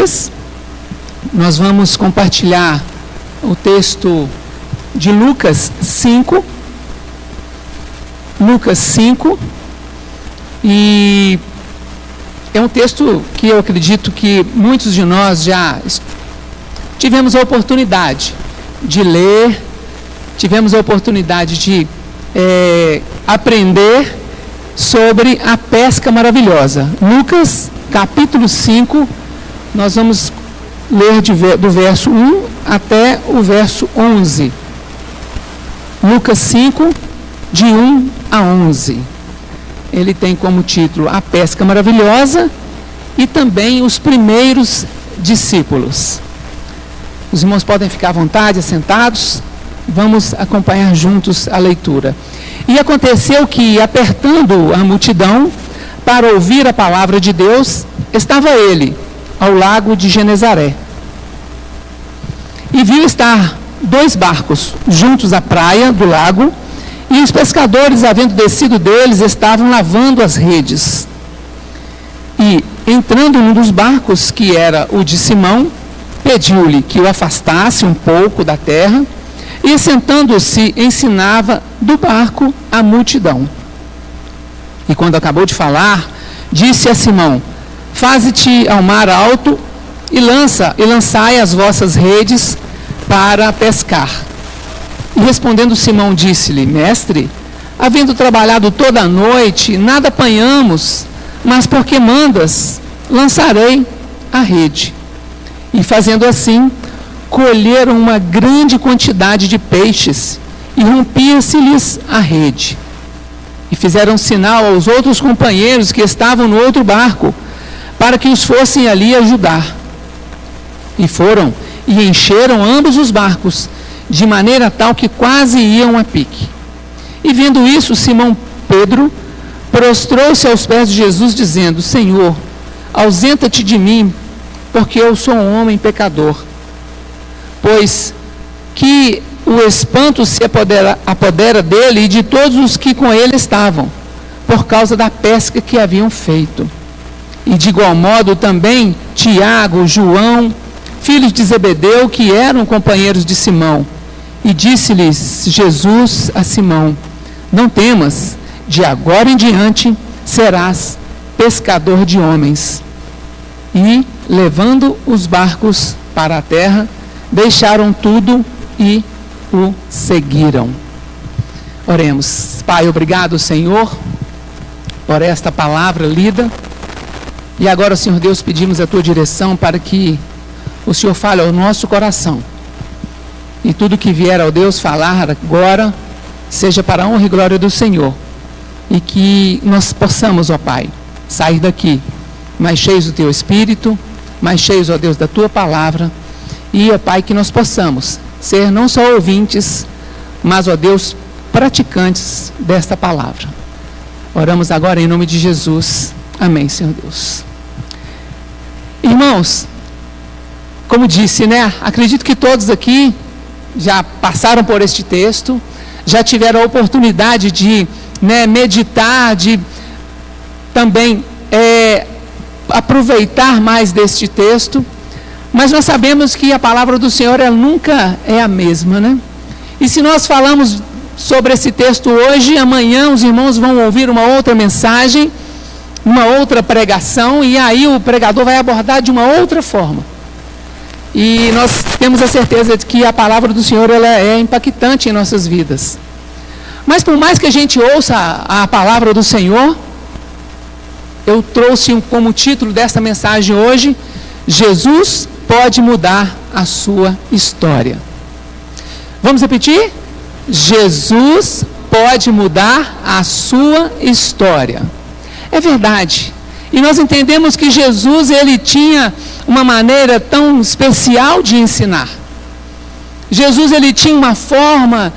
Bíblias, nós vamos compartilhar o texto de Lucas 5. Lucas 5. E é um texto que eu acredito que muitos de nós já tivemos a oportunidade de ler, tivemos a oportunidade de aprender sobre a pesca maravilhosa. Lucas, capítulo 5, nós vamos ler do verso 1 até o verso 11. Lucas 5, de 1 a 11. Ele tem como título A Pesca Maravilhosa e também Os Primeiros Discípulos. Os irmãos podem ficar à vontade, assentados. Vamos acompanhar juntos a leitura. E aconteceu que, apertando a multidão para ouvir a palavra de Deus, estava ele ao lago de Genezaré. E viu estar 2 barcos juntos à praia do lago, e os pescadores, havendo descido deles, estavam lavando as redes. E, entrando num dos barcos, que era o de Simão, pediu-lhe que o afastasse um pouco da terra, e, sentando-se, ensinava do barco a multidão. E, quando acabou de falar, disse a Simão: faze-te ao mar alto e lançai as vossas redes para pescar. E respondendo Simão, disse-lhe: mestre, havendo trabalhado toda a noite, nada apanhamos, mas porque mandas, lançarei a rede. E fazendo assim, colheram uma grande quantidade de peixes, e rompia-se-lhes a rede. E fizeram sinal aos outros companheiros que estavam no outro barco, para que os fossem ali ajudar. E foram e encheram ambos os barcos, de maneira tal que quase iam a pique. E vendo isso, Simão Pedro prostrou-se aos pés de Jesus, dizendo: Senhor, ausenta-te de mim, porque eu sou um homem pecador. Pois que o espanto se apodera dele e de todos os que com ele estavam, por causa da pesca que haviam feito. E de igual modo também Tiago, João, filhos de Zebedeu, que eram companheiros de Simão. E disse-lhes Jesus a Simão: não temas, de agora em diante serás pescador de homens. E, levando os barcos para a terra, deixaram tudo e o seguiram. Oremos. Pai, obrigado, Senhor, por esta palavra lida. E agora, Senhor Deus, pedimos a tua direção para que o Senhor fale ao nosso coração. E tudo que vier ao Deus falar agora, seja para a honra e glória do Senhor. E que nós possamos, ó Pai, sair daqui mais cheios do teu Espírito, mais cheios, ó Deus, da tua palavra. E, ó Pai, que nós possamos ser não só ouvintes, mas, ó Deus, praticantes desta palavra. Oramos agora em nome de Jesus. Amém, Senhor Deus. Irmãos, como disse, acredito que todos aqui já passaram por este texto, já tiveram a oportunidade de meditar, de também aproveitar mais deste texto, mas nós sabemos que a palavra do Senhor ela nunca é a mesma, E se nós falamos sobre esse texto hoje, amanhã os irmãos vão ouvir uma outra mensagem, uma outra pregação, e aí o pregador vai abordar de uma outra forma. E nós temos a certeza de que a palavra do Senhor ela é impactante em nossas vidas. Mas por mais que a gente ouça a palavra do Senhor, eu trouxe como título desta mensagem hoje: Jesus pode mudar a sua história. Vamos repetir? Jesus pode mudar a sua história. É verdade. E nós entendemos que Jesus, ele tinha uma maneira tão especial de ensinar. Jesus, ele tinha uma forma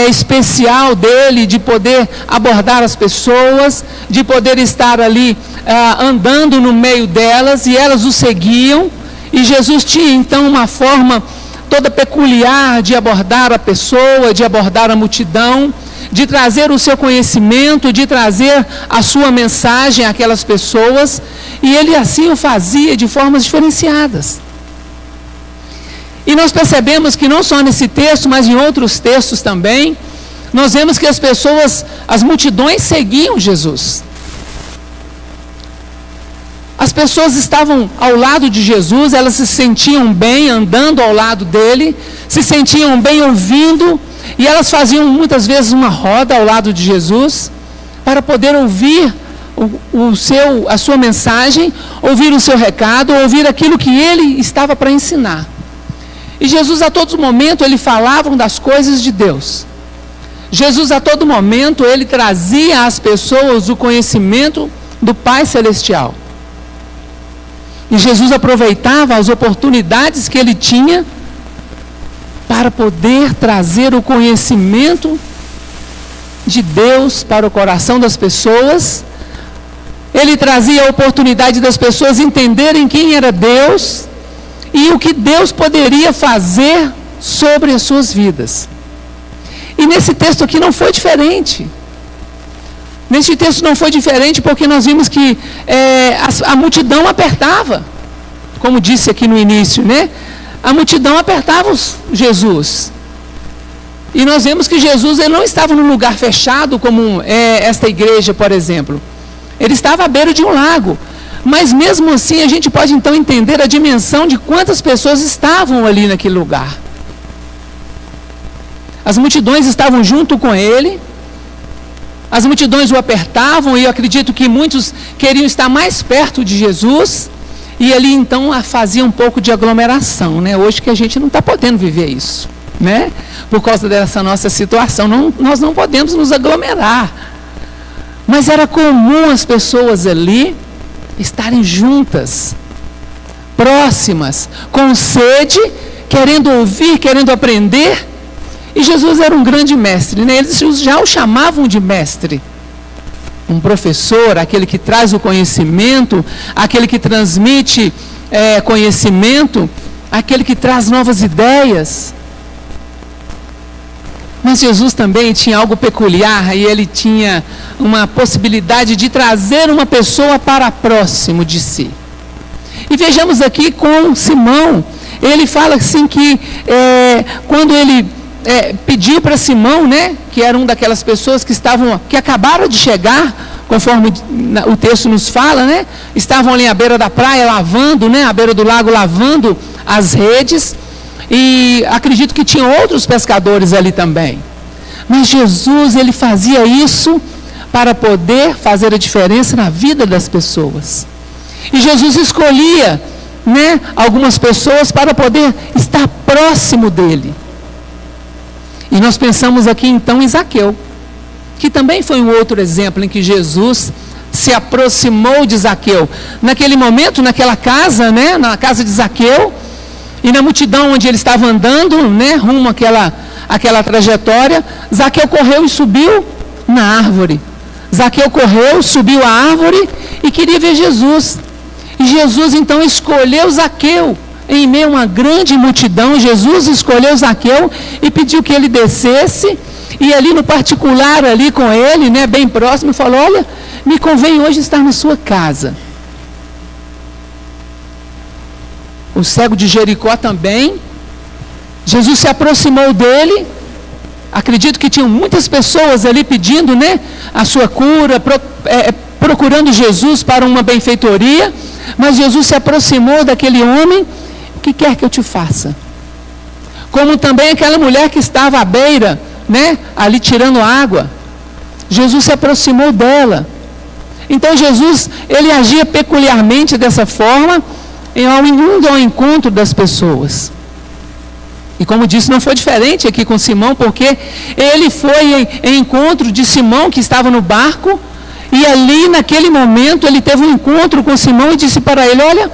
especial dele de poder abordar as pessoas, de poder estar ali andando no meio delas, e elas o seguiam. E Jesus tinha então uma forma toda peculiar de abordar a pessoa, de abordar a multidão, de trazer o seu conhecimento, de trazer a sua mensagem àquelas pessoas, e ele assim o fazia de formas diferenciadas. E nós percebemos que não só nesse texto, mas em outros textos também, nós vemos que as multidões seguiam Jesus. As pessoas estavam ao lado de Jesus, elas se sentiam bem andando ao lado dele, se sentiam bem ouvindo, e elas faziam muitas vezes uma roda ao lado de Jesus, para poder ouvir a sua mensagem, ouvir o seu recado, ouvir aquilo que ele estava para ensinar. E Jesus a todo momento, ele falava das coisas de Deus. Jesus a todo momento, ele trazia às pessoas o conhecimento do Pai Celestial. E Jesus aproveitava as oportunidades que ele tinha para poder trazer o conhecimento de Deus para o coração das pessoas. Ele trazia a oportunidade das pessoas entenderem quem era Deus e o que Deus poderia fazer sobre as suas vidas. E nesse texto aqui não foi diferente. Nesse texto não foi diferente porque nós vimos que a multidão apertava, como disse aqui no início, né? A multidão apertava Jesus. E nós vemos que Jesus ele não estava num lugar fechado como esta igreja, por exemplo. Ele estava à beira de um lago. Mas mesmo assim a gente pode então entender a dimensão de quantas pessoas estavam ali naquele lugar. As multidões estavam junto com ele. As multidões o apertavam, e eu acredito que muitos queriam estar mais perto de Jesus, e ali então fazia um pouco de aglomeração, né? Hoje que a gente não está podendo viver isso, né? Por causa dessa nossa situação, nós não podemos nos aglomerar. Mas era comum as pessoas ali estarem juntas, próximas, com sede, querendo ouvir, querendo aprender. E Jesus era um grande mestre, né? Eles já o chamavam de mestre. Um professor, aquele que traz o conhecimento, aquele que transmite conhecimento, aquele que traz novas ideias. Mas Jesus também tinha algo peculiar, e ele tinha uma possibilidade de trazer uma pessoa para próximo de si. E vejamos aqui com Simão, ele fala assim que quando ele pediu para Simão, né, que era uma daquelas pessoas que acabaram de chegar, conforme o texto nos fala, né, estavam ali à beira da praia lavando, né, à beira do lago lavando as redes, e acredito que tinha outros pescadores ali também. Mas Jesus, ele fazia isso para poder fazer a diferença na vida das pessoas. E Jesus escolhia, né, algumas pessoas para poder estar próximo dele. E nós pensamos aqui então em Zaqueu, que também foi um outro exemplo em que Jesus se aproximou de Zaqueu. Naquele momento, naquela casa, né, na casa de Zaqueu, e na multidão onde ele estava andando, né, rumo àquela trajetória, Zaqueu correu e subiu na árvore. Zaqueu correu, subiu a árvore e queria ver Jesus. E Jesus então escolheu Zaqueu. Em meio a uma grande multidão, Jesus escolheu Zaqueu e pediu que ele descesse, e ali no particular, ali com ele, né, bem próximo, falou: olha, me convém hoje estar na sua casa. O cego de Jericó também, Jesus se aproximou dele, acredito que tinham muitas pessoas ali pedindo, né, a sua cura, procurando Jesus para uma benfeitoria, mas Jesus se aproximou daquele homem. O que quer que eu te faça? Como também aquela mulher que estava à beira, né, ali tirando água, Jesus se aproximou dela. Então Jesus, ele agia peculiarmente dessa forma, indo ao encontro das pessoas. E como disse, não foi diferente aqui com Simão, porque ele foi em encontro de Simão, que estava no barco, e ali naquele momento ele teve um encontro com Simão e disse para ele: olha,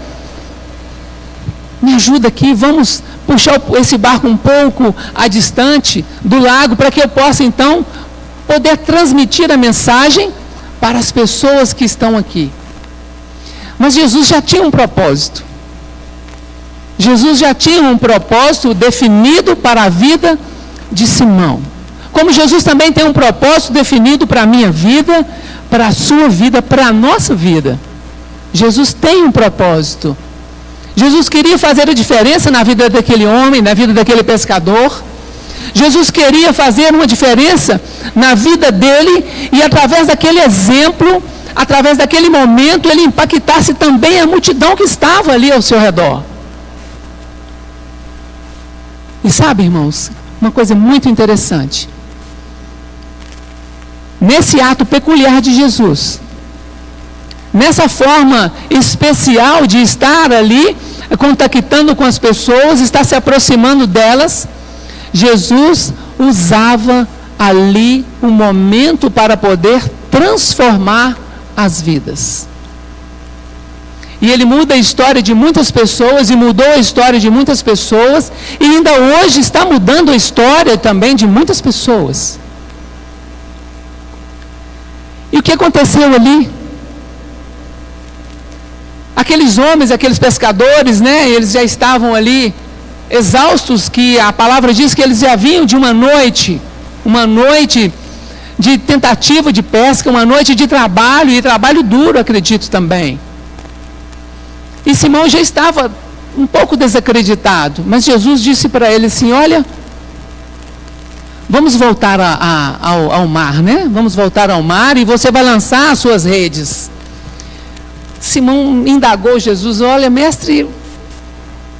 me ajuda aqui, vamos puxar esse barco um pouco distante do lago, para que eu possa então poder transmitir a mensagem para as pessoas que estão aqui. Mas Jesus já tinha um propósito. Jesus já tinha um propósito definido para a vida de Simão. Como Jesus também tem um propósito definido para a minha vida, para a sua vida, para a nossa vida. Jesus tem um propósito. Jesus queria fazer a diferença na vida daquele homem, na vida daquele pescador. Jesus queria fazer uma diferença na vida dele e através daquele exemplo, através daquele momento, ele impactasse também a multidão que estava ali ao seu redor. E sabe, irmãos, uma coisa muito interessante. Nesse ato peculiar de Jesus, nessa forma especial de estar ali, contactando com as pessoas, estar se aproximando delas, Jesus usava ali um momento para poder transformar as vidas. E ele muda a história de muitas pessoas, e mudou a história de muitas pessoas, e ainda hoje está mudando a história também de muitas pessoas. E o que aconteceu ali? Aqueles homens, aqueles pescadores, né, eles já estavam ali exaustos, que a palavra diz que eles já vinham de uma noite de tentativa de pesca, uma noite de trabalho, e trabalho duro, acredito também. E Simão já estava um pouco desacreditado, mas Jesus disse para ele assim: olha, vamos voltar ao mar, né? Vamos voltar ao mar e você vai lançar as suas redes. Simão indagou Jesus: olha, mestre,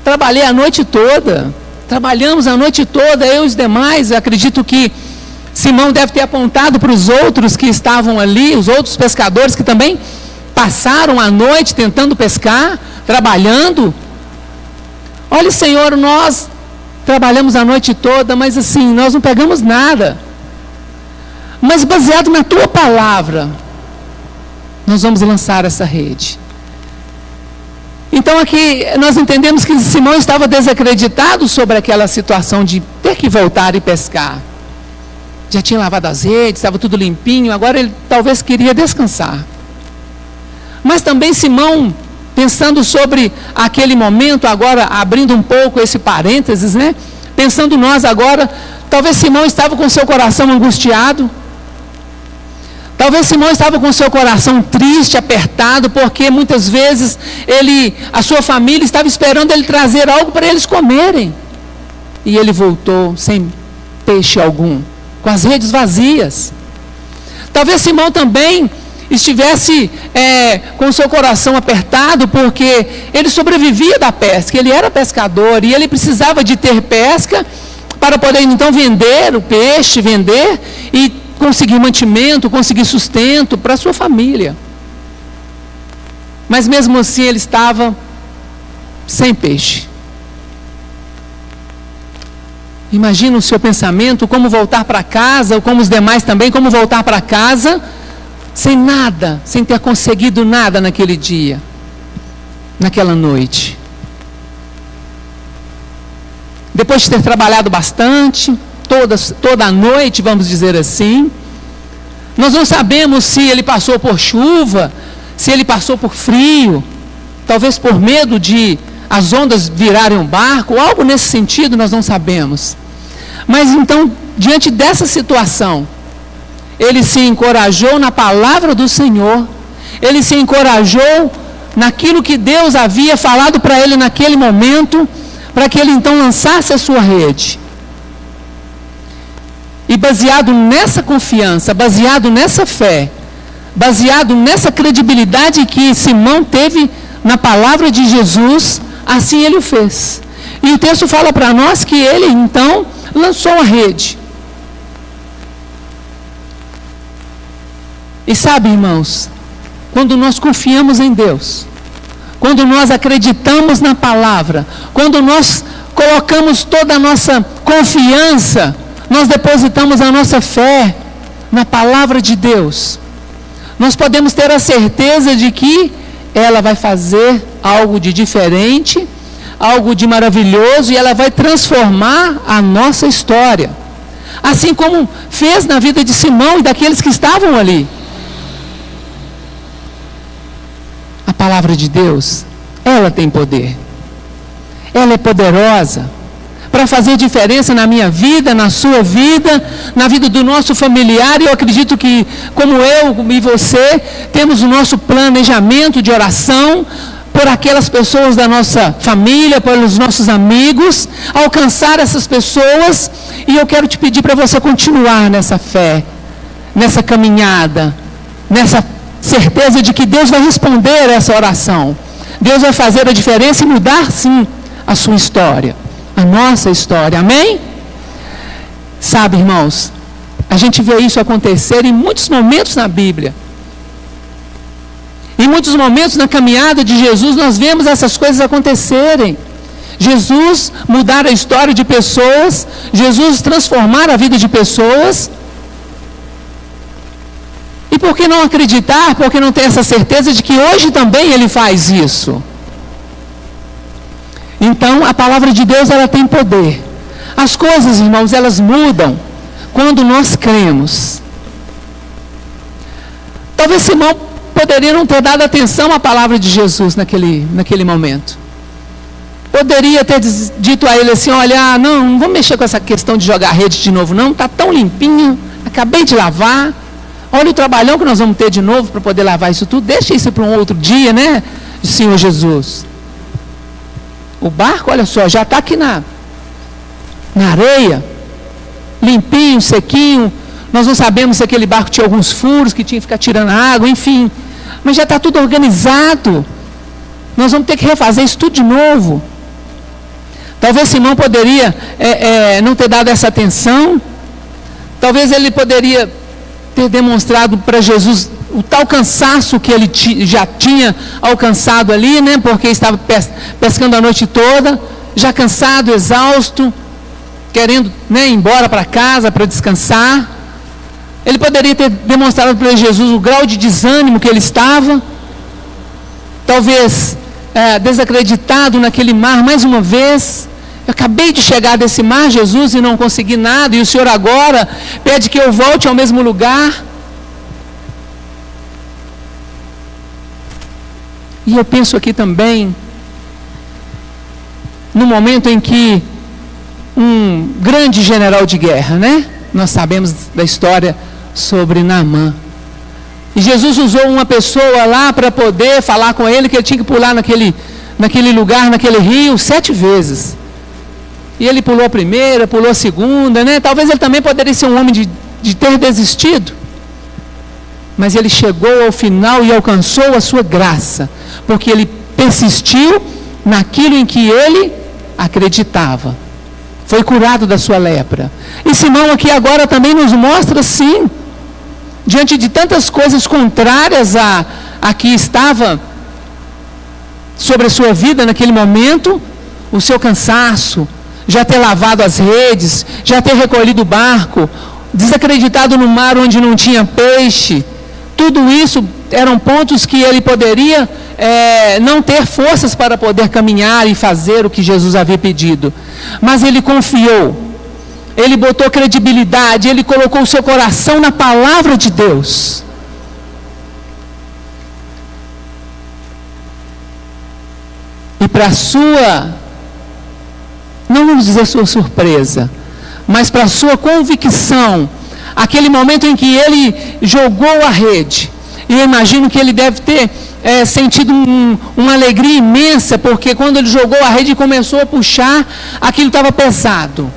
trabalhei a noite toda, trabalhamos a noite toda, eu e os demais. Acredito que Simão deve ter apontado para os outros que estavam ali, os outros pescadores que também passaram a noite tentando pescar, trabalhando. Olha, Senhor, nós trabalhamos a noite toda, mas assim, nós não pegamos nada. Mas baseado na tua palavra, nós vamos lançar essa rede. Então aqui nós entendemos que Simão estava desacreditado sobre aquela situação de ter que voltar e pescar. Já tinha lavado as redes, estava tudo limpinho, agora ele talvez queria descansar. Mas também Simão, pensando sobre aquele momento, agora abrindo um pouco esse parênteses, né? Pensando nós agora, talvez Simão estava com seu coração angustiado. Talvez Simão estava com seu coração triste, apertado, porque muitas vezes a sua família estava esperando ele trazer algo para eles comerem. E ele voltou sem peixe algum, com as redes vazias. Talvez Simão também estivesse com seu coração apertado, porque ele sobrevivia da pesca, ele era pescador e ele precisava de ter pesca para poder então vender o peixe, vender e conseguir mantimento, conseguir sustento para a sua família. Mas mesmo assim ele estava sem peixe. Imagina o seu pensamento, como voltar para casa, ou como os demais também, como voltar para casa sem nada, sem ter conseguido nada naquele dia, naquela noite. Depois de ter trabalhado bastante, toda a noite, vamos dizer assim, nós não sabemos se ele passou por chuva, se ele passou por frio, talvez por medo de as ondas virarem um barco, algo nesse sentido nós não sabemos. Mas então, diante dessa situação, ele se encorajou na palavra do Senhor, ele se encorajou naquilo que Deus havia falado para ele naquele momento, para que ele então lançasse a sua rede. E baseado nessa confiança, baseado nessa fé, baseado nessa credibilidade que Simão teve na palavra de Jesus, assim ele o fez. E o texto fala para nós que ele então lançou a rede. E sabe, irmãos, quando nós confiamos em Deus, quando nós acreditamos na palavra, quando nós colocamos toda a nossa confiança, nós depositamos a nossa fé na palavra de Deus, nós podemos ter a certeza de que ela vai fazer algo de diferente, algo de maravilhoso, e ela vai transformar a nossa história. Assim como fez na vida de Simão e daqueles que estavam ali. A palavra de Deus, ela tem poder. Ela é poderosa para fazer diferença na minha vida, na sua vida, na vida do nosso familiar. E eu acredito que, como eu e você, temos o nosso planejamento de oração por aquelas pessoas da nossa família, pelos nossos amigos, alcançar essas pessoas. E eu quero te pedir para você continuar nessa fé, nessa caminhada, nessa certeza de que Deus vai responder essa oração. Deus vai fazer a diferença e mudar, sim, a sua história, a nossa história. Amém? Sabe, irmãos, a gente vê isso acontecer em muitos momentos na Bíblia. Em muitos momentos na caminhada de Jesus, nós vemos essas coisas acontecerem. Jesus mudar a história de pessoas, Jesus transformar a vida de pessoas. E por que não acreditar, por que não ter essa certeza de que hoje também Ele faz isso? Então, a palavra de Deus, ela tem poder. As coisas, irmãos, elas mudam quando nós cremos. Talvez Simão poderia não ter dado atenção à palavra de Jesus naquele momento. Poderia ter dito a ele assim: olha, não vamos mexer com essa questão de jogar rede de novo não, está tão limpinho, acabei de lavar, olha o trabalhão que nós vamos ter de novo para poder lavar isso tudo, deixa isso para um outro dia, né, Senhor Jesus. O barco, olha só, já está aqui na areia, limpinho, sequinho. Nós não sabemos se aquele barco tinha alguns furos, que tinha que ficar tirando água, enfim. Mas já está tudo organizado. Nós vamos ter que refazer isso tudo de novo. Talvez Simão poderia não ter dado essa atenção. Talvez ele poderia ter demonstrado para Jesus o tal cansaço que ele já tinha alcançado ali, né? Porque estava pescando a noite toda, já cansado, exausto, querendo, né, ir embora para casa para descansar. Ele poderia ter demonstrado para Jesus o grau de desânimo que ele estava. Talvez desacreditado naquele mar mais uma vez. Eu acabei de chegar desse mar, Jesus, e não consegui nada, e o Senhor agora pede que eu volte ao mesmo lugar. E eu penso aqui também no momento em que um grande general de guerra, né? Nós sabemos da história sobre Naamã. E Jesus usou uma pessoa lá para poder falar com ele que ele tinha que pular naquele lugar, naquele rio, 7 vezes. E ele pulou a primeira, pulou a segunda, né? Talvez ele também poderia ser um homem de ter desistido. Mas ele chegou ao final e alcançou a sua graça, porque ele persistiu naquilo em que ele acreditava. Foi curado da sua lepra. E Simão aqui agora também nos mostra, sim, diante de tantas coisas contrárias a que estava sobre a sua vida naquele momento, o seu cansaço, já ter lavado as redes, já ter recolhido o barco, desacreditado no mar onde não tinha peixe, tudo isso eram pontos que ele poderia não ter forças para poder caminhar e fazer o que Jesus havia pedido. Mas ele confiou, ele botou credibilidade, ele colocou o seu coração na palavra de Deus. E para sua, não vamos dizer sua surpresa, mas para sua convicção, aquele momento em que ele jogou a rede, e eu imagino que ele deve ter sentido uma alegria imensa, porque quando ele jogou a rede e começou a puxar, aquilo estava pesado.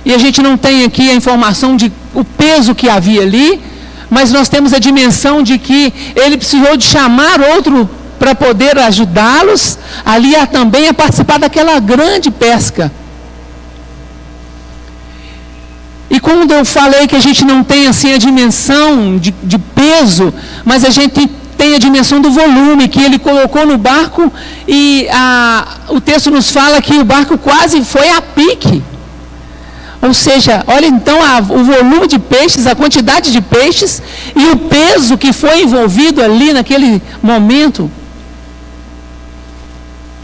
E a gente não tem aqui a informação de o peso que havia ali, mas nós temos a dimensão de que ele precisou de chamar outro para poder ajudá-los ali também a participar daquela grande pesca. E quando eu falei que a gente não tem assim a dimensão de peso, mas a gente tem a dimensão do volume que ele colocou no barco, e o texto nos fala que o barco quase foi a pique. Ou seja, olha então o volume de peixes, a quantidade de peixes e o peso que foi envolvido ali naquele momento.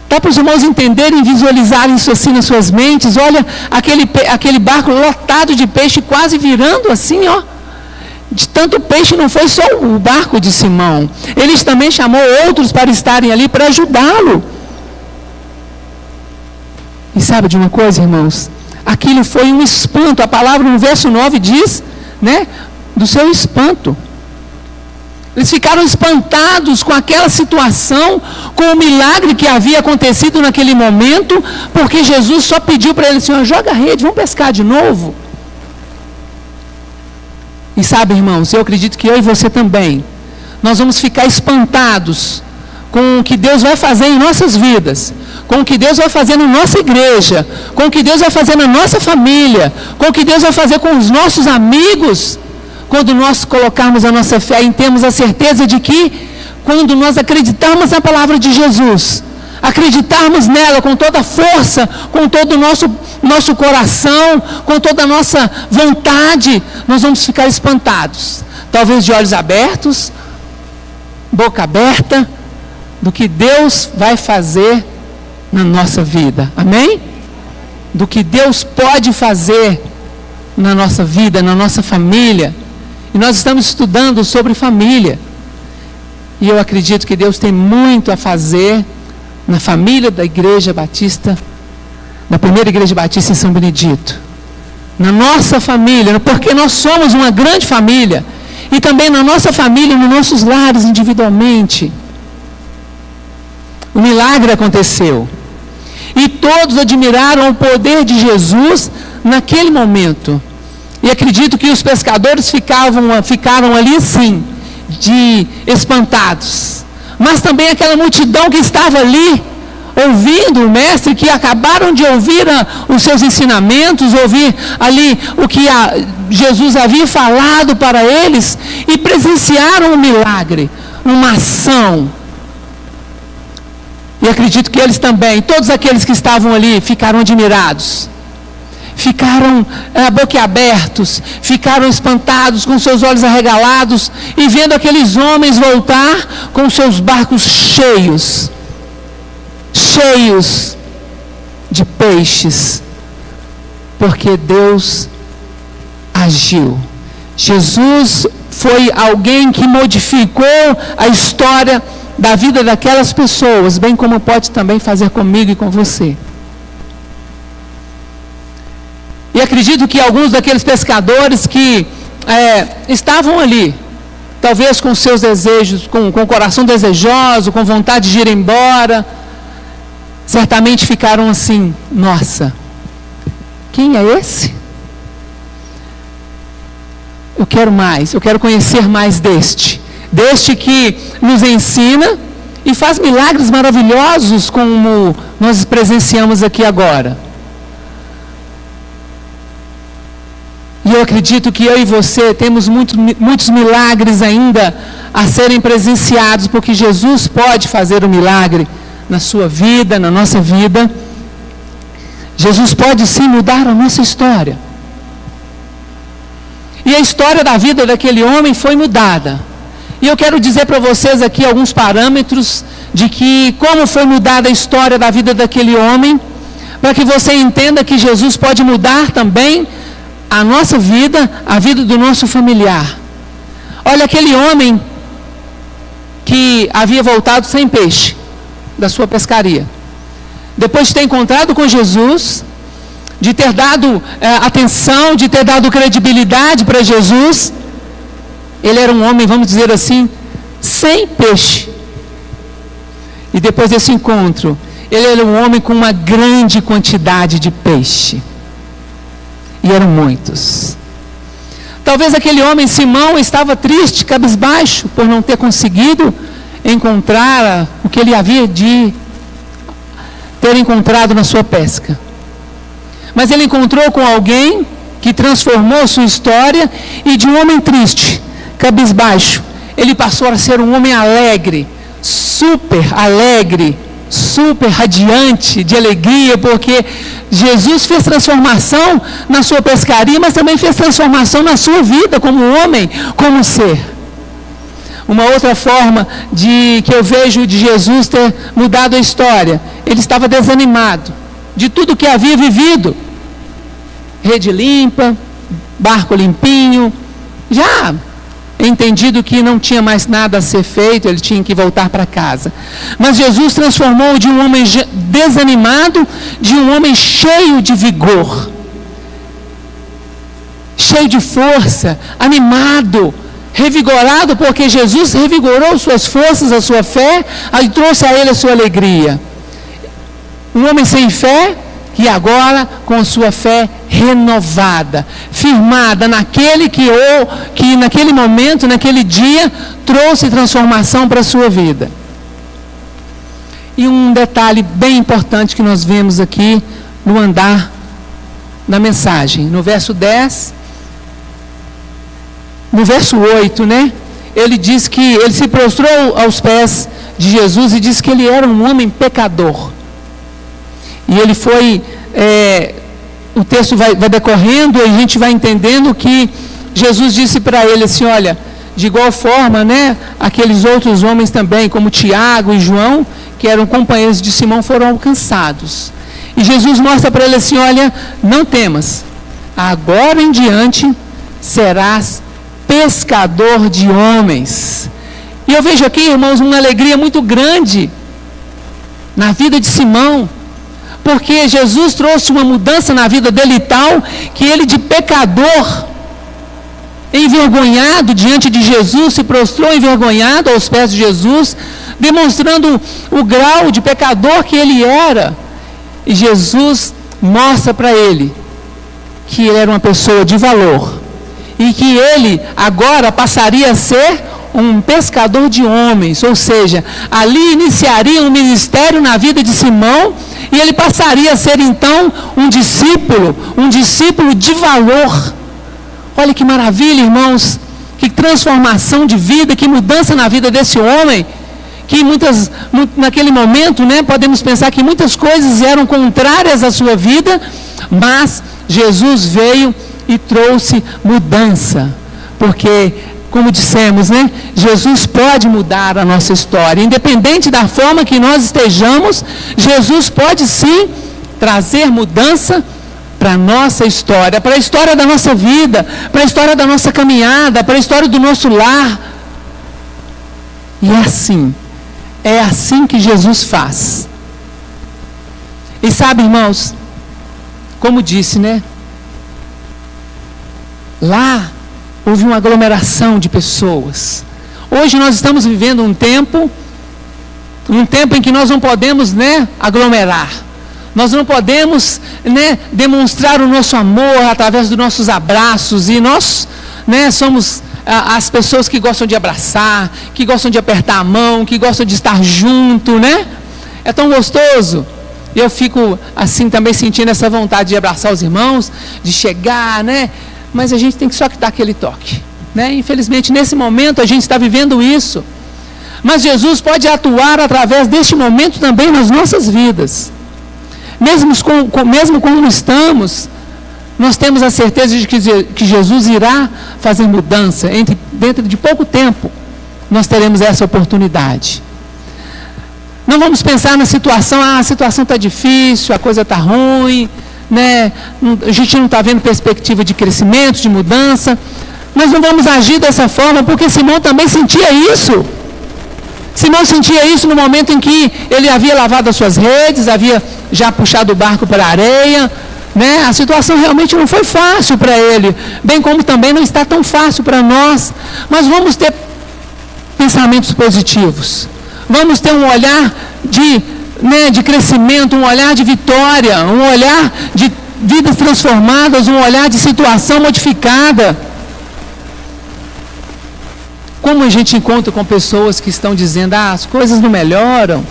Dá para os irmãos entenderem e visualizarem isso assim nas suas mentes? Olha, aquele barco lotado de peixe quase virando assim, ó. De tanto peixe, não foi só o barco de Simão. Ele também chamou outros para estarem ali para ajudá-lo. E sabe de uma coisa, irmãos? aquilo foi um espanto. A palavra no verso 9 diz, né, do seu espanto. Eles ficaram espantados com aquela situação, com o milagre que havia acontecido naquele momento, porque Jesus só pediu para eles, Senhor, joga a rede, vamos pescar de novo. E sabe, irmãos, eu acredito que eu e você também, nós vamos ficar espantados com o que Deus vai fazer em nossas vidas, com o que Deus vai fazer na nossa igreja, com o que Deus vai fazer na nossa família, com o que Deus vai fazer com os nossos amigos, quando nós colocarmos a nossa fé e temos a certeza de que, quando nós acreditarmos na palavra de Jesus, acreditarmos nela com toda a força, com todo o nosso coração, com toda a nossa vontade, nós vamos ficar espantados, talvez de olhos abertos, boca aberta, do que Deus vai fazer na nossa vida, amém? Do que Deus pode fazer na nossa vida, na nossa família. E nós estamos estudando sobre família. E eu acredito que Deus tem muito a fazer na família da Igreja Batista, da primeira Igreja Batista em São Benedito. Na nossa família, porque nós somos uma grande família. E também na nossa família, nos nossos lares individualmente. O milagre aconteceu. E todos admiraram o poder de Jesus naquele momento. E acredito que os pescadores ficaram ali sim, de espantados. Mas também aquela multidão que estava ali, ouvindo o mestre, que acabaram de ouvir os seus ensinamentos, ouvir ali o que Jesus havia falado para eles, e presenciaram um milagre, uma ação. E acredito que eles também, todos aqueles que estavam ali, ficaram admirados. Ficaram boquiabertos, ficaram espantados, com seus olhos arregalados, e vendo aqueles homens voltar com seus barcos cheios de peixes, porque Deus agiu. Jesus foi alguém que modificou a história da vida daquelas pessoas, bem como pode também fazer comigo e com você. E acredito que alguns daqueles pescadores que estavam ali, talvez com seus desejos, com o coração desejoso, com vontade de ir embora, certamente ficaram assim, nossa, quem é esse? Eu quero mais, eu quero conhecer mais deste que nos ensina e faz milagres maravilhosos como nós presenciamos aqui agora. E eu acredito que eu e você temos muitos milagres ainda a serem presenciados, porque Jesus pode fazer um milagre na sua vida, na nossa vida. Jesus pode sim mudar a nossa história. E a história da vida daquele homem foi mudada. E eu quero dizer para vocês aqui alguns parâmetros de que como foi mudada a história da vida daquele homem, para que você entenda que Jesus pode mudar também a nossa vida, a vida do nosso familiar. Olha, aquele homem que havia voltado sem peixe da sua pescaria, depois de ter encontrado com Jesus, de ter dado atenção, de ter dado credibilidade para Jesus, ele era um homem, vamos dizer assim, sem peixe. E depois desse encontro, ele era um homem com uma grande quantidade de peixe. E eram muitos. Talvez aquele homem, Simão, estava triste, cabisbaixo, por não ter conseguido encontrar o que ele havia de ter encontrado na sua pesca. Mas ele encontrou com alguém que transformou sua história, e de um homem triste, cabisbaixo, ele passou a ser um homem alegre, super radiante de alegria, porque Jesus fez transformação na sua pescaria, mas também fez transformação na sua vida como homem, como ser. Uma outra forma que eu vejo de Jesus ter mudado a história, ele estava desanimado de tudo que havia vivido. Rede limpa, barco limpinho, já entendido que não tinha mais nada a ser feito, ele tinha que voltar para casa. Mas Jesus transformou de um homem desanimado, de um homem cheio de vigor. cheio de força, animado, revigorado, porque Jesus revigorou suas forças, a sua fé, e trouxe a ele a sua alegria. Um homem sem fé, e agora com a sua fé renovada, firmada naquele que naquele momento, naquele dia, trouxe transformação para a sua vida. E um detalhe bem importante que nós vemos aqui no andar na mensagem, no verso 10, no verso 8, né? Ele diz que ele se prostrou aos pés de Jesus e disse que ele era um homem pecador. E ele foi, o texto vai decorrendo e a gente vai entendendo que Jesus disse para ele assim, olha, de igual forma, né, aqueles outros homens também, como Tiago e João, que eram companheiros de Simão, foram alcançados. E Jesus mostra para ele assim, olha, não temas, agora em diante serás pescador de homens. E eu vejo aqui, irmãos, uma alegria muito grande na vida de Simão, porque Jesus trouxe uma mudança na vida dele tal, que ele de pecador, envergonhado diante de Jesus, se prostrou envergonhado aos pés de Jesus, demonstrando o grau de pecador que ele era. E Jesus mostra para ele que ele era uma pessoa de valor, e que ele agora passaria a ser um pescador de homens, ou seja, ali iniciaria um ministério na vida de Simão, e ele passaria a ser então um discípulo de valor. Olha que maravilha, irmãos, que transformação de vida, que mudança na vida desse homem, que naquele momento, né, podemos pensar que muitas coisas eram contrárias à sua vida, mas Jesus veio e trouxe mudança, porque, como dissemos, né, Jesus pode mudar a nossa história, independente da forma que nós estejamos, Jesus pode sim trazer mudança para a nossa história, para a história da nossa vida, para a história da nossa caminhada, para a história do nosso lar. E é assim que Jesus faz. E sabe, irmãos, como disse, né? Lá houve uma aglomeração de pessoas. Hoje nós estamos vivendo um tempo em que nós não podemos, né, aglomerar. Nós não podemos, né, demonstrar o nosso amor através dos nossos abraços. E nós, né, somos as pessoas que gostam de abraçar, que gostam de apertar a mão, que gostam de estar junto, né? É tão gostoso. E eu fico assim também sentindo essa vontade de abraçar os irmãos, de chegar, né? Mas a gente tem que só dar aquele toque, né? Infelizmente, nesse momento, a gente está vivendo isso. Mas Jesus pode atuar através deste momento também nas nossas vidas. Mesmo como estamos, nós temos a certeza de que Jesus irá fazer mudança. Dentro de pouco tempo, nós teremos essa oportunidade. Não vamos pensar na situação, a situação está difícil, a coisa está ruim, né? A gente não está vendo perspectiva de crescimento, de mudança. Nós não vamos agir dessa forma, porque Simão também sentia isso. Simão sentia isso no momento em que ele havia lavado as suas redes, havia já puxado o barco para a areia, né? A situação realmente não foi fácil para ele, bem como também não está tão fácil para nós. Mas vamos ter pensamentos positivos. Vamos ter um olhar de crescimento, um olhar de vitória, um olhar de vidas transformadas, um olhar de situação modificada. Como a gente encontra com pessoas que estão dizendo, as coisas não melhoram,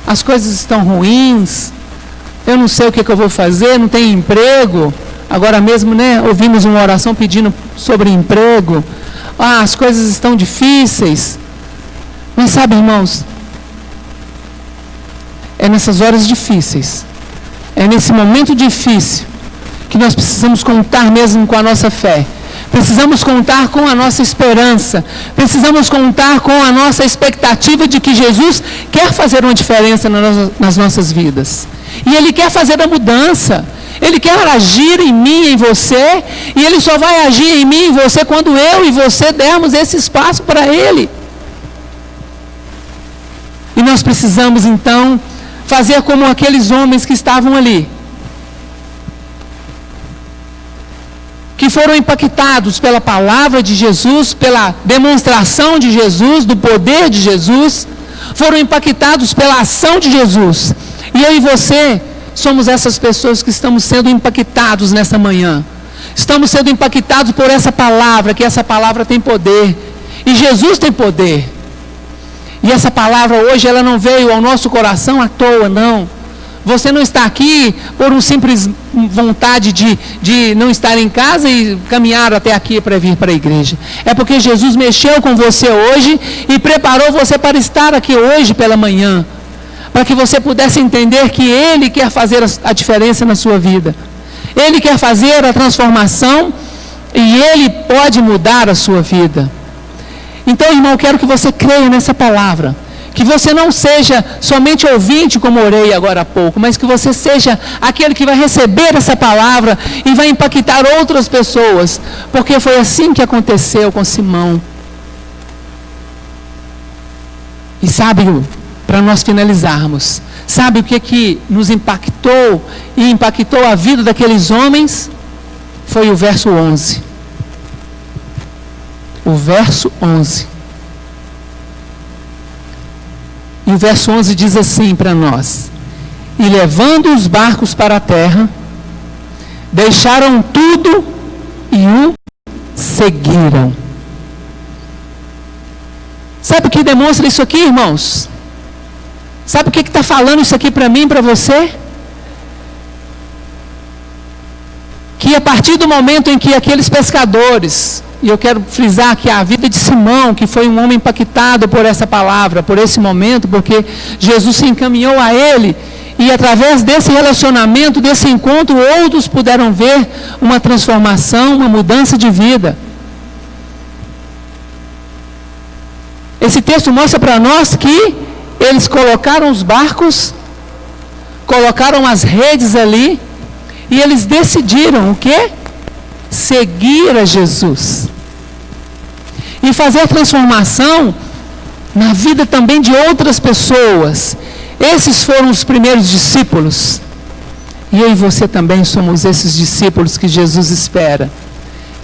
as coisas estão ruins, eu não sei o que eu vou fazer, não tenho emprego. Agora mesmo, né, ouvimos uma oração pedindo sobre emprego. As coisas estão difíceis. Mas sabe, irmãos, é nessas horas difíceis, é nesse momento difícil que nós precisamos contar mesmo com a nossa fé. Precisamos contar com a nossa esperança. Precisamos contar com a nossa expectativa de que Jesus quer fazer uma diferença nas nossas vidas. E Ele quer fazer a mudança. Ele quer agir em mim e em você. E Ele só vai agir em mim e em você quando eu e você dermos esse espaço para Ele. E nós precisamos então fazer como aqueles homens que estavam ali, que que foram impactados pela palavra de Jesus, pela demonstração de Jesus, do poder de Jesus, foram impactados pela ação de Jesus. E eu e você somos essas pessoas que estamos sendo impactados nessa manhã. Estamos sendo impactados por essa palavra, que essa palavra tem poder. E Jesus tem poder. E essa palavra hoje, ela não veio ao nosso coração à toa, não. Você não está aqui por uma simples vontade de não estar em casa e caminhar até aqui para vir para a igreja. É porque Jesus mexeu com você hoje e preparou você para estar aqui hoje pela manhã. Para que você pudesse entender que Ele quer fazer a diferença na sua vida. Ele quer fazer a transformação e Ele pode mudar a sua vida. Então, irmão, eu quero que você creia nessa palavra. Que você não seja somente ouvinte, como orei agora há pouco, mas que você seja aquele que vai receber essa palavra e vai impactar outras pessoas. Porque foi assim que aconteceu com Simão. E sabe, para nós finalizarmos, sabe o que nos impactou e impactou a vida daqueles homens? Foi o verso 11. O verso 11. E o verso 11 diz assim para nós: e levando os barcos para a terra, deixaram tudo e o seguiram. Sabe o que demonstra isso aqui, irmãos? Sabe o que está falando isso aqui para mim e para você? Que a partir do momento em que aqueles pescadores, e eu quero frisar que a vida de Simão, que foi um homem impactado por essa palavra, por esse momento, porque Jesus se encaminhou a ele, e através desse relacionamento, desse encontro, outros puderam ver uma transformação, uma mudança de vida. Esse texto mostra para nós que eles colocaram os barcos, colocaram as redes ali, e eles decidiram o quê? Seguir a Jesus. E fazer transformação na vida também de outras pessoas. Esses foram os primeiros discípulos. E eu e você também somos esses discípulos que Jesus espera.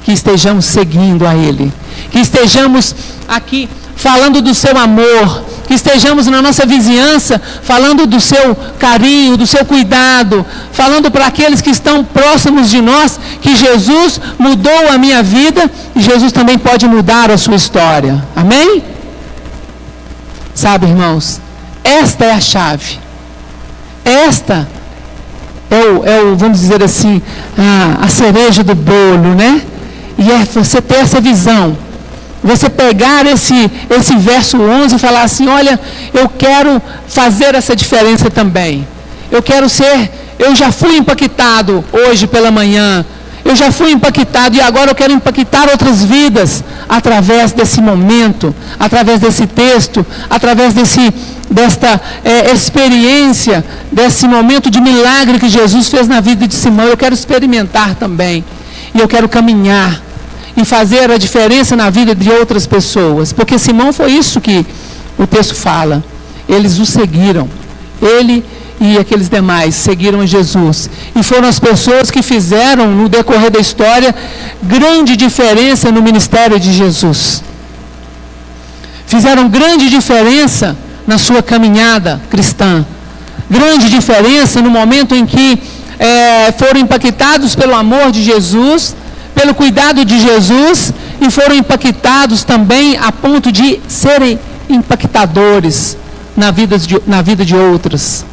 Que estejamos seguindo a Ele. Que estejamos aqui falando do seu amor. Que estejamos na nossa vizinhança falando do seu carinho, do seu cuidado, falando para aqueles que estão próximos de nós que Jesus mudou a minha vida e Jesus também pode mudar a sua história. Amém? Sabe, irmãos, esta é a chave. Esta vamos dizer assim, a cereja do bolo, né? E é você ter essa visão. Você pegar esse verso 11 e falar assim: olha, eu quero fazer essa diferença também. Eu já fui impactado hoje pela manhã. Eu já fui impactado e agora eu quero impactar outras vidas através desse momento, através desse texto, através desta experiência, desse momento de milagre que Jesus fez na vida de Simão. Eu quero experimentar também. E eu quero caminhar e fazer a diferença na vida de outras pessoas. Porque Simão foi isso que o texto fala. Eles o seguiram. Ele e aqueles demais seguiram a Jesus. E foram as pessoas que fizeram, no decorrer da história, grande diferença no ministério de Jesus. Fizeram grande diferença na sua caminhada cristã. Grande diferença no momento em que foram impactados pelo amor de Jesus, pelo cuidado de Jesus, e foram impactados também a ponto de serem impactadores na vida de outros,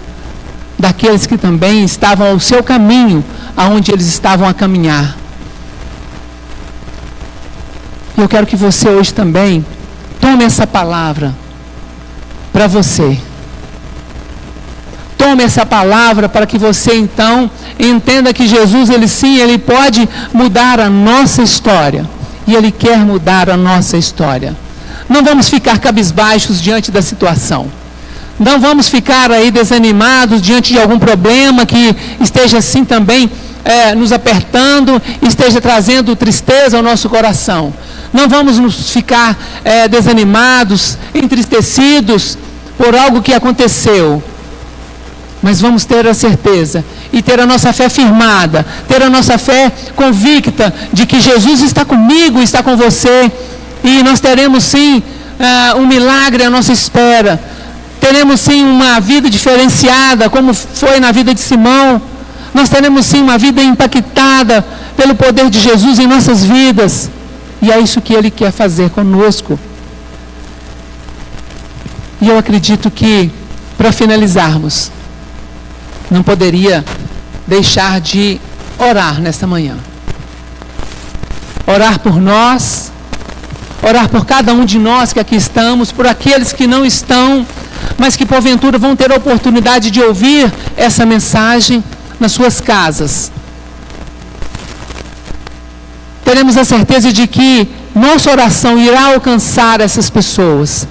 daqueles que também estavam ao seu caminho, aonde eles estavam a caminhar. Eu quero que você hoje também tome essa palavra para você. Tome essa palavra para que você então entenda que Jesus, ele pode mudar a nossa história. E Ele quer mudar a nossa história. Não vamos ficar cabisbaixos diante da situação. Não vamos ficar aí desanimados diante de algum problema que esteja assim também nos apertando, esteja trazendo tristeza ao nosso coração. Não vamos nos ficar desanimados, entristecidos por algo que aconteceu. Mas vamos ter a certeza e ter a nossa fé firmada, ter a nossa fé convicta de que Jesus está comigo, está com você, e nós teremos sim um milagre à nossa espera. Teremos sim uma vida diferenciada, como foi na vida de Simão. Nós teremos sim uma vida impactada pelo poder de Jesus em nossas vidas. E é isso que Ele quer fazer conosco. E eu acredito que, para finalizarmos, não poderia deixar de orar nesta manhã. Orar por nós, orar por cada um de nós que aqui estamos, por aqueles que não estão, mas que porventura vão ter a oportunidade de ouvir essa mensagem nas suas casas. Teremos a certeza de que nossa oração irá alcançar essas pessoas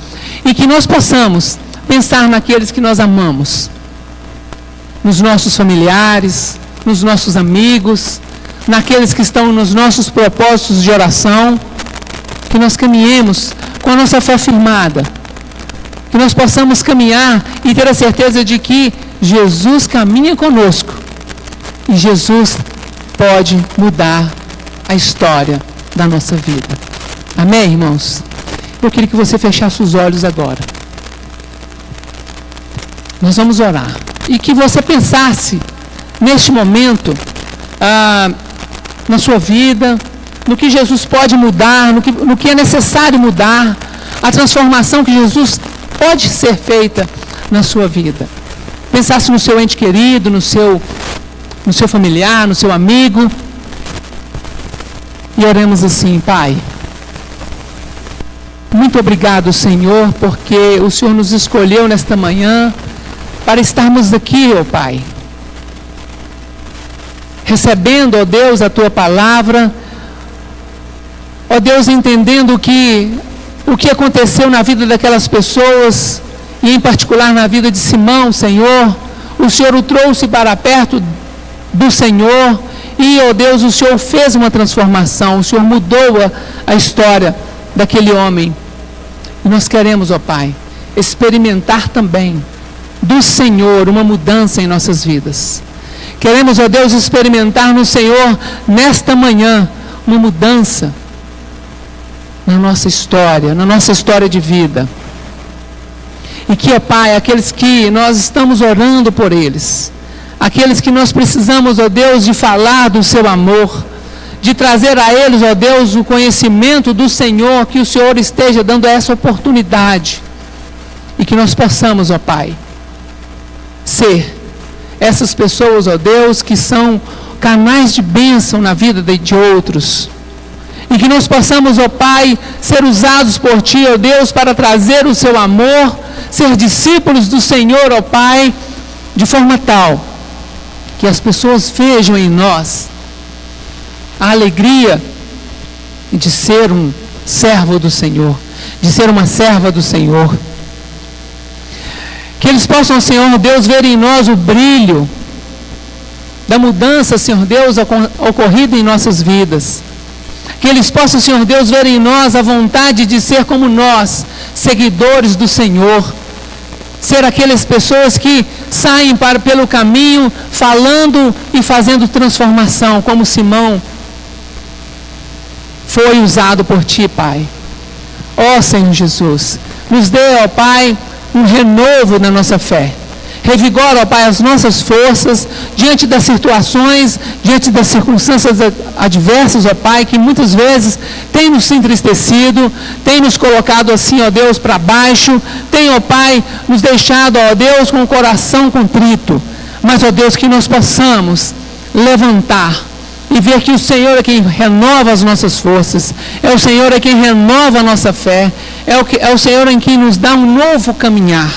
e que nós possamos pensar naqueles que nós amamos, nos nossos familiares, nos nossos amigos, naqueles que estão nos nossos propósitos de oração, que nós caminhemos com a nossa fé firmada, que nós possamos caminhar e ter a certeza de que Jesus caminha conosco e Jesus pode mudar a história da nossa vida. Amém, irmãos? Eu queria que você fechasse os olhos agora. Nós vamos orar. E que você pensasse, neste momento, na sua vida, no que Jesus pode mudar, no que é necessário mudar, a transformação que Jesus pode ser feita na sua vida. Pensasse no seu ente querido, no seu familiar, no seu amigo. E oremos assim: Pai, muito obrigado, Senhor, porque o Senhor nos escolheu nesta manhã para estarmos aqui, ó Pai, recebendo, ó Deus, a Tua palavra, ó Deus, entendendo o que aconteceu na vida daquelas pessoas, e em particular na vida de Simão, Senhor. O Senhor o trouxe para perto do Senhor, e, ó Deus, o Senhor fez uma transformação, o Senhor mudou a história daquele homem. E nós queremos, ó Pai, experimentar também do Senhor uma mudança em nossas vidas. Queremos, ó Deus, experimentar no Senhor, nesta manhã, uma mudança na nossa história de vida. E que, ó Pai, aqueles que nós estamos orando por eles, aqueles que nós precisamos, ó Deus, de falar do seu amor, de trazer a eles, ó Deus, o conhecimento do Senhor, que o Senhor esteja dando essa oportunidade. E que nós possamos, ó Pai, ser essas pessoas, ó Deus, que são canais de bênção na vida de outros. E que nós possamos, ó Pai, ser usados por Ti, ó Deus, para trazer o Seu amor, ser discípulos do Senhor, ó Pai, de forma tal que as pessoas vejam em nós a alegria de ser um servo do Senhor, de ser uma serva do Senhor. Que eles possam, Senhor Deus, ver em nós o brilho da mudança, Senhor Deus, ocorrida em nossas vidas. Que eles possam, Senhor Deus, ver em nós a vontade de ser como nós, seguidores do Senhor. Ser aquelas pessoas que saem pelo caminho, falando e fazendo transformação, como Simão foi usado por Ti, Pai. Ó Senhor Jesus, nos dê, ó Pai, um renovo na nossa fé. Revigora, ó Pai, as nossas forças diante das situações, diante das circunstâncias adversas, ó Pai, que muitas vezes tem nos entristecido, tem nos colocado assim, ó Deus, para baixo, tem, ó Pai, nos deixado, ó Deus, com o coração contrito. Mas, ó Deus, que nós possamos levantar e ver que o Senhor é quem renova as nossas forças, é o Senhor é quem renova a nossa fé, é o Senhor em quem nos dá um novo caminhar.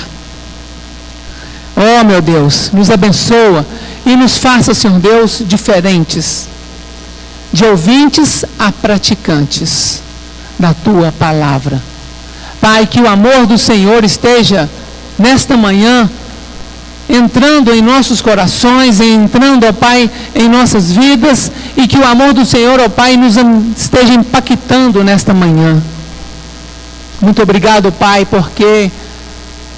Oh, meu Deus, nos abençoa e nos faça, Senhor Deus, diferentes, de ouvintes a praticantes da Tua palavra. Pai, que o amor do Senhor esteja nesta manhã entrando em nossos corações, entrando, ó Pai, em nossas vidas, e que o amor do Senhor, ó Pai, nos esteja impactando nesta manhã. Muito obrigado, Pai, porque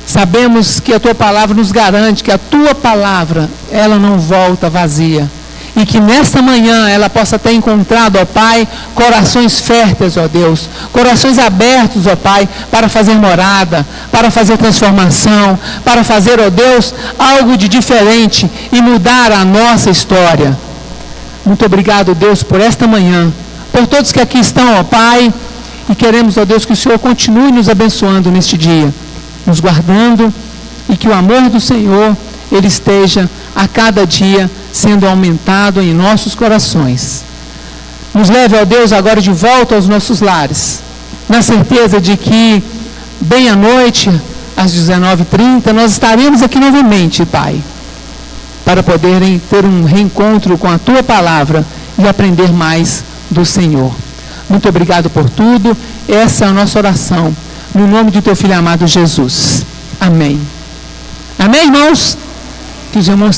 Sabemos que a Tua palavra nos garante que a Tua palavra, ela não volta vazia. E que nesta manhã ela possa ter encontrado, ó Pai, corações férteis, ó Deus. Corações abertos, ó Pai, para fazer morada, para fazer transformação, para fazer, ó Deus, algo de diferente e mudar a nossa história. Muito obrigado, Deus, por esta manhã. Por todos que aqui estão, ó Pai. E queremos, ó Deus, que o Senhor continue nos abençoando neste dia. Nos guardando. E que o amor do Senhor, ele esteja a cada dia sendo aumentado em nossos corações. Nos leve, ó Deus, agora de volta aos nossos lares, na certeza de que, bem à noite, às 19h30, nós estaremos aqui novamente, Pai, para poderem ter um reencontro com a Tua palavra e aprender mais do Senhor. Muito obrigado por tudo. Essa é a nossa oração, no nome de Teu Filho amado Jesus. Amém. Amém, irmãos? Que os irmãos